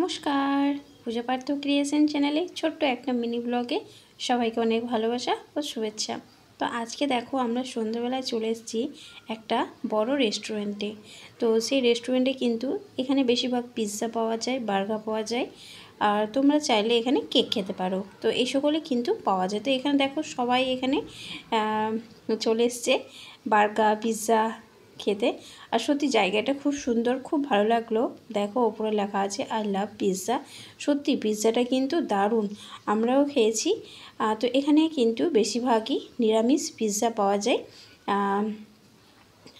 নমস্কার, পূজা পার্থ ক্রিয়েশন চ্যানেলে ছোট্ট একটা মিনি ব্লগে সবাইকে অনেক ভালোবাসা ও শুভেচ্ছা। তো আজকে দেখো আমরা সন্ধ্যাবেলায় চলে এসেছি একটা বড় রেস্টুরেন্টে। তো সেই রেস্টুরেন্টে কিন্তু এখানে বেশিরভাগ পিৎজা পাওয়া যায়, বার্গার পাওয়া যায়, আর তোমরা চাইলে এখানে কেক খেতে পারো। তো এই সকলে কিন্তু পাওয়া যায়। তো এখানে দেখো সবাই এখানে চলে এসছে বার্গার পিৎজা খেতে। আর সত্যি জায়গাটা খুব সুন্দর, খুব ভালো লাগলো। দেখো ওপরে লেখা আছে আই লাভ পিৎজা। সত্যি পিৎজাটা কিন্তু দারুণ, আমরাও খেয়েছি। তো এখানে কিন্তু বেশিরভাগই নিরামিষ পিৎজা পাওয়া যায়।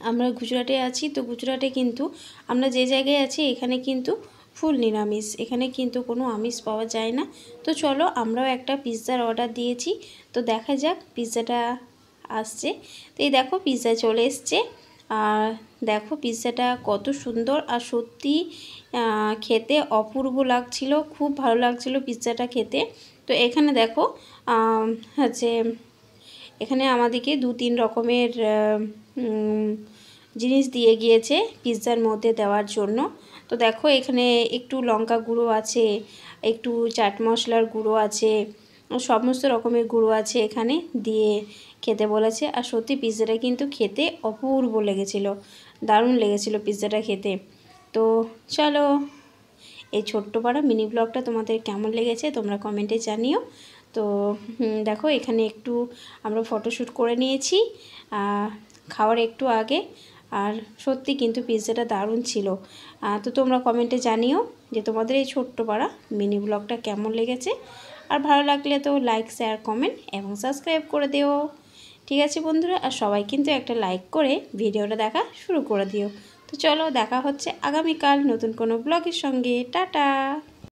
আমরা গুজরাটে আছি, তো গুজরাটে কিন্তু আমরা যে জায়গায় আছি এখানে কিন্তু ফুল নিরামিষ, এখানে কিন্তু কোনো আমিষ পাওয়া যায় না। তো চলো আমরাও একটা পিৎজার অর্ডার দিয়েছি, তো দেখা যাক পিৎজাটা আসছে। তো এই দেখো পিৎজা চলে এসছে। আর দেখো পিৎজাটা কত সুন্দর, আর সত্যি খেতে অপূর্ব লাগছিল, খুব ভালো লাগছিল পিৎজাটা খেতে। তো এখানে দেখো হচ্ছে এখানে আমাদেরকে 2-3 রকমের জিনিস দিয়ে গিয়েছে পিৎজার মধ্যে দেওয়ার জন্য। তো দেখো এখানে একটু লঙ্কা গুঁড়ো আছে, একটু চাট মশলার গুঁড়ো আছে, সমস্ত রকমের গুঁড়ো আছে এখানে দিয়ে খেতে বলেছে। আর সত্যি পিৎজাটা কিন্তু খেতে অপূর্ব লেগেছিল, দারুণ লেগেছিল পিৎজাটা খেতে। তো চলো এই ছোট্ট পাড়া মিনি ব্লগটা তোমাদের কেমন লেগেছে তোমরা কমেন্টে জানিও। তো দেখো এখানে একটু আমরা ফটোশ্যুট করে নিয়েছি খাওয়ার একটু আগে। আর সত্যি কিন্তু পিৎজাটা দারুণ ছিল। তো তোমরা কমেন্টে জানিও যে তোমাদের এই ছোট্ট পাড়া মিনি ব্লগটা কেমন লেগেছে। আর ভালো লাগলে তো লাইক, শেয়ার, কমেন্ট এবং সাবস্ক্রাইব করে দিও। ঠিক আছে বন্ধুরা, আর সবাই কিন্তু একটা লাইক করে ভিডিওটা দেখা শুরু করে দিও। তো চলো দেখা হচ্ছে আগামীকাল নতুন কোনো ব্লগের সঙ্গে। টাটা।